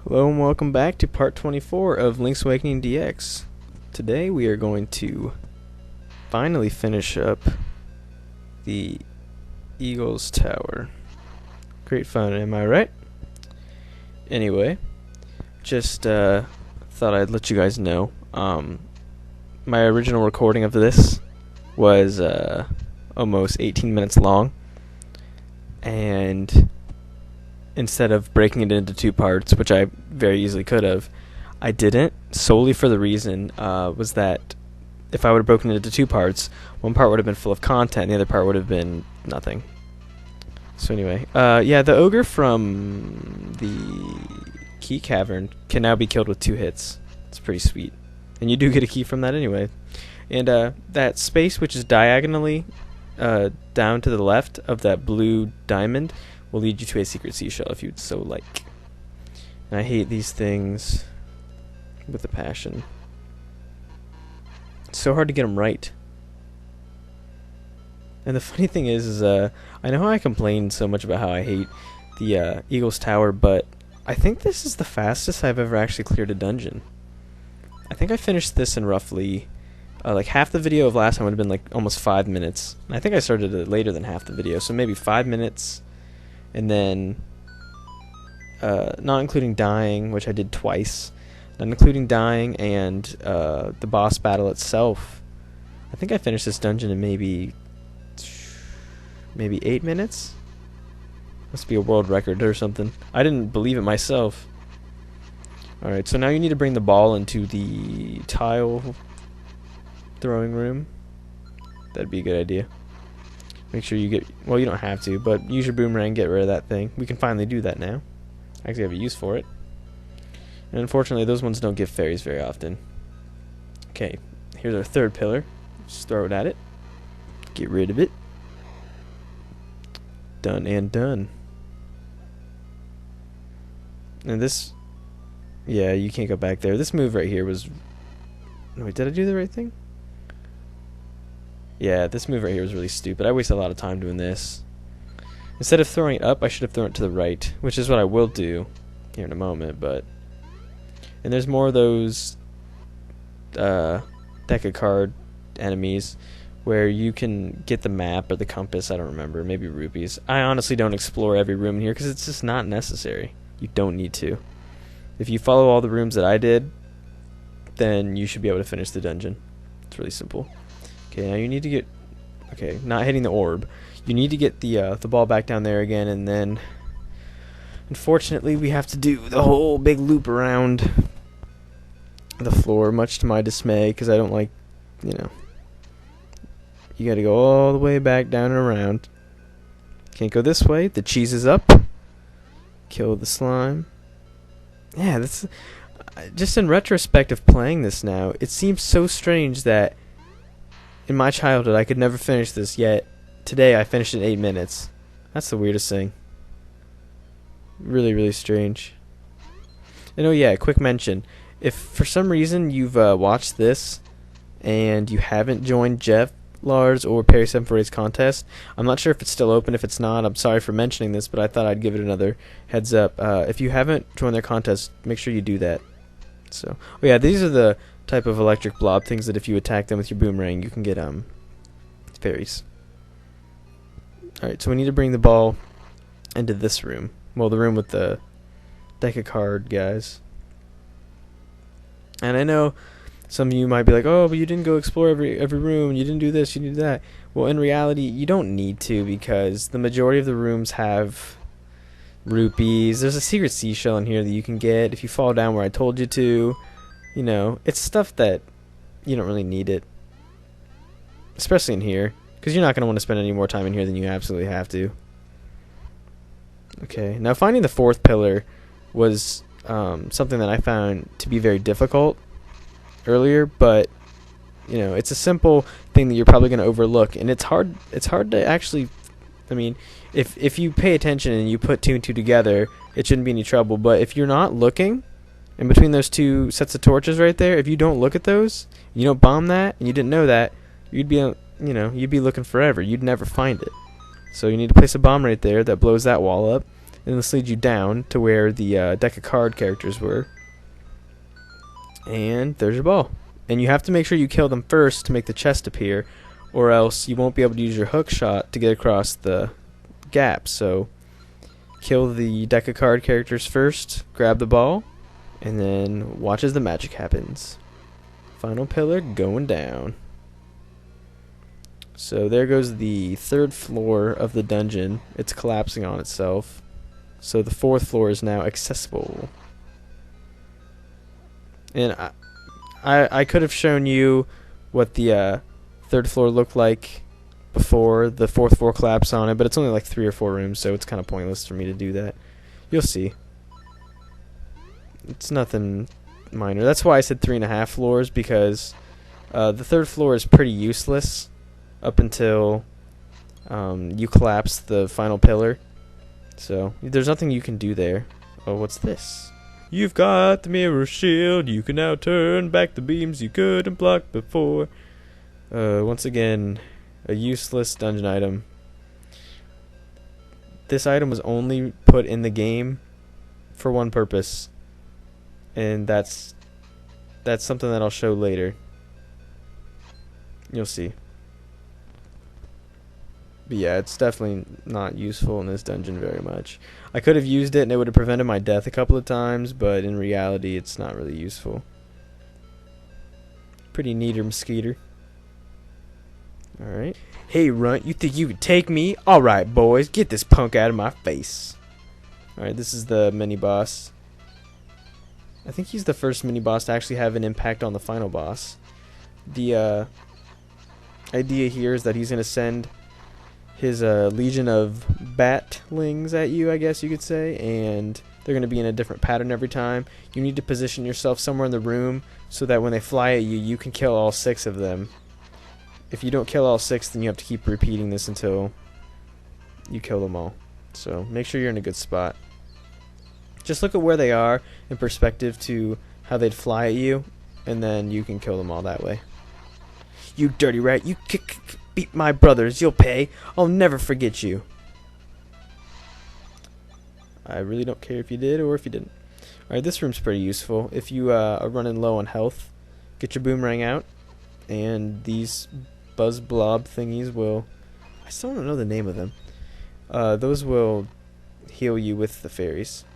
Hello and welcome back to part 24 of Link's Awakening DX. Today we are going to finally finish up the Eagle's Tower. Great fun, am I right? Anyway, just thought I'd let you guys know. My original recording of this was almost 18 minutes long, and instead of breaking it into two parts, which I very easily could have, I didn't, solely for the reason was that if I would have broken it into two parts, one part would have been full of content and the other part would have been nothing. So anyway, yeah, the ogre from the key cavern can now be killed with 2 hits. It's pretty sweet. And you do get a key from that anyway. And that space which is diagonally down to the left of that blue diamond will lead you to a secret seashell if you'd so like. And I hate these things with a passion. It's so hard to get them right. And the funny thing is I know how I complain so much about how I hate the Eagle's Tower, but I think this is the fastest I've ever actually cleared a dungeon. I think I finished this in roughly like half the video of last time would have been like almost 5 minutes. And I think I started it later than half the video, so maybe 5 minutes. And then, not including dying, which I did twice, not including dying and the boss battle itself, I think I finished this dungeon in maybe 8 minutes? Must be a world record or something. I didn't believe it myself. Alright, so now you need to bring the ball into the tile throwing room. That'd be a good idea. Make sure you get, well, you don't have to, but use your boomerang, get rid of that thing. We can finally do that now. I actually have a use for it. And unfortunately, those ones don't give fairies very often. Okay, here's our third pillar. Just throw it at it. Get rid of it. Done and done. And this, yeah, you can't go back there. This move right here was, wait, did I do the right thing? Yeah, this move right here was really stupid. I wasted a lot of time doing this. Instead of throwing it up, I should have thrown it to the right, which is what I will do here in a moment, but... And there's more of those deck of card enemies where you can get the map or the compass, I don't remember, maybe rupees. I honestly don't explore every room in here because it's just not necessary. You don't need to. If you follow all the rooms that I did, then you should be able to finish the dungeon. It's really simple. Okay, now you need to get, okay, not hitting the orb. You need to get the ball back down there again, and then, unfortunately, we have to do the whole big loop around the floor, much to my dismay, because I don't like, you know, you gotta go all the way back down and around. Can't go this way. The cheese is up. Kill the slime. Yeah, that's, just in retrospect of playing this now, it seems so strange that in my childhood, I could never finish this, yet today I finished in 8 minutes. That's the weirdest thing. Really, really strange. And oh yeah, quick mention. If for some reason you've watched this and you haven't joined Jeff, Lars, or Perry748's contest, I'm not sure if it's still open. If it's not, I'm sorry for mentioning this, but I thought I'd give it another heads up. If you haven't joined their contest, make sure you do that. So, oh yeah, these are the type of electric blob things that if you attack them with your boomerang, you can get fairies. Alright, so we need to bring the ball into this room. Well, the room with the deck of card guys. And I know some of you might be like, oh, but you didn't go explore every room, you didn't do this, you didn't do that. Well, in reality, you don't need to, because the majority of the rooms have rupees. There's a secret seashell in here that you can get if you fall down where I told you to. You know, it's stuff that you don't really need it. Especially in here, because you're not going to want to spend any more time in here than you absolutely have to. Okay, now finding the 4th pillar was something that I found to be very difficult earlier, but you know, it's a simple thing that you're probably going to overlook, and it's hard to actually, I mean, if you pay attention and you put 2 and 2 together, it shouldn't be any trouble. But if you're not looking, in between those 2 sets of torches right there, if you don't look at those, you don't bomb that, and you didn't know that, you'd be, you know, you'd be looking forever. You'd never find it. So you need to place a bomb right there that blows that wall up, And this leads you down to where the deck of card characters were. And there's your ball. And you have to make sure you kill them first to make the chest appear, or else you won't be able to use your hook shot to get across the gap. So kill the deck of card characters first, grab the ball, and then watch as the magic happens. Final pillar going down. So there goes the 3rd floor of the dungeon. It's collapsing on itself. So the 4th floor is now accessible. And I could have shown you what the 3rd floor looked like before the 4th floor collapsed on it, but it's only like 3 or 4 rooms, so it's kind of pointless for me to do that. You'll see. It's nothing minor. That's why I said 3.5 floors, because the 3rd floor is pretty useless up until you collapse the final pillar. So there's nothing you can do there. Oh, what's this? You've got the mirror shield. You can now turn back the beams you couldn't block before. Once again, a useless dungeon item. This item was only put in the game for one purpose, and that's something that I'll show later. You'll see. But yeah, it's definitely not useful in this dungeon very much. I could have used it and it would have prevented my death a couple of times, but in reality it's not really useful. Pretty neater mosquito. Alright. Hey Runt, you think you could take me? Alright boys, get this punk out of my face. Alright, this is the mini-boss. I think he's the first mini-boss to actually have an impact on the final boss. The idea here is that he's going to send his legion of batlings at you, I guess you could say, and they're going to be in a different pattern every time. You need to position yourself somewhere in the room so that when they fly at you, you can kill all 6 of them. If you don't kill all 6, then you have to keep repeating this until you kill them all. So make sure you're in a good spot. Just look at where they are in perspective to how they'd fly at you, and then you can kill them all that way. You dirty rat, you beat my brothers, you'll pay. I'll never forget you. I really don't care if you did or if you didn't. Alright, this room's pretty useful. If you are running low on health, get your boomerang out, and these buzz blob thingies will... I still don't know the name of them. Those will heal you with the fairies.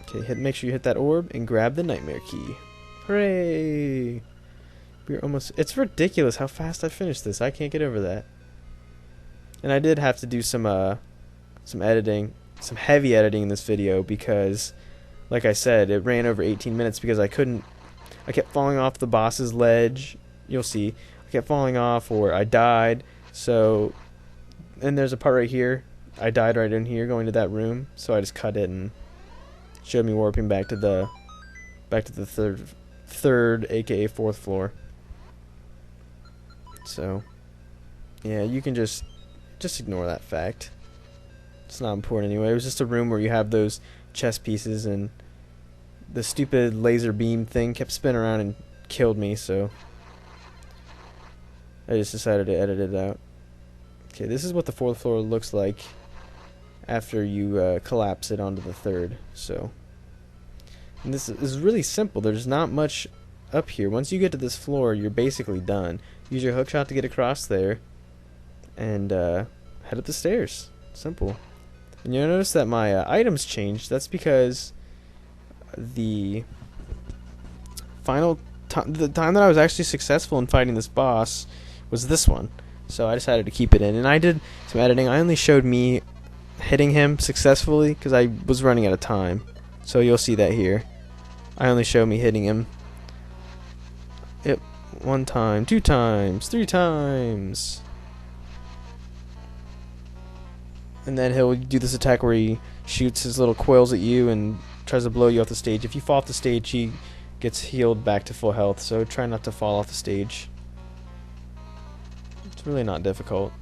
Okay, make sure you hit that orb and grab the nightmare key. Hooray! We're almost... It's ridiculous how fast I finished this. I can't get over that. And I did have to do some editing, some heavy editing in this video because, like I said, it ran over 18 minutes because I kept falling off the boss's ledge. You'll see. I kept falling off, or I died. So, and there's a part right here. I died right in here going to that room, so I just cut it and showed me warping back to the third aka 4th floor. So yeah, you can just ignore that fact. It's not important anyway. It was just a room where you have those chess pieces, and the stupid laser beam thing kept spinning around and killed me, so I just decided to edit it out. Okay, this is what the 4th floor looks like after you collapse it onto the 3rd. So, and this is really simple. There's not much up here. Once you get to this floor, you're basically done. Use your hookshot to get across there, and head up the stairs. Simple. And you'll notice that my items changed. That's because the final the time that I was actually successful in fighting this boss was this one. So I decided to keep it in, and I did some editing. I only showed me hitting him successfully because I was running out of time. So you'll see that here. I only show me hitting him. Yep, 1 time, 2 times, 3 times. And then he'll do this attack where he shoots his little coils at you and tries to blow you off the stage. If you fall off the stage, he gets healed back to full health, so try not to fall off the stage. It's really not difficult.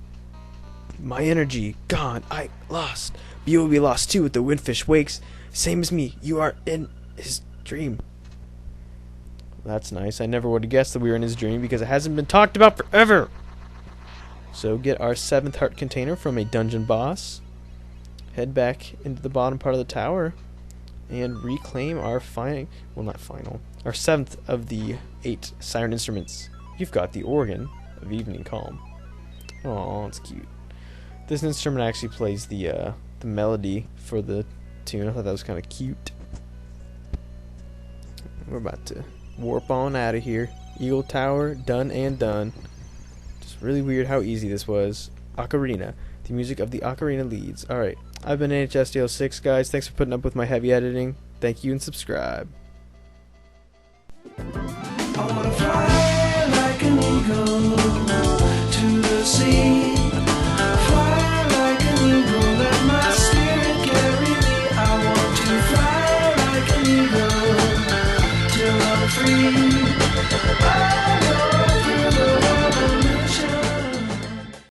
My energy gone, I lost. But you will be lost too if the windfish wakes. Same as me, you are in his dream. That's nice. I never would have guessed that we were in his dream because it hasn't been talked about forever. So get our 7th heart container from a dungeon boss. head back into the bottom part of the tower and reclaim our our 7th of the 8 siren instruments. You've got the organ of Evening Calm. Oh, it's cute. This instrument actually plays the melody for the tune. I thought that was kind of cute. We're about to warp on out of here. Eagle Tower, done and done. Just really weird how easy this was. Ocarina. The music of the ocarina leads. Alright, I've been NHSDL6, guys. Thanks for putting up with my heavy editing. Thank you and subscribe.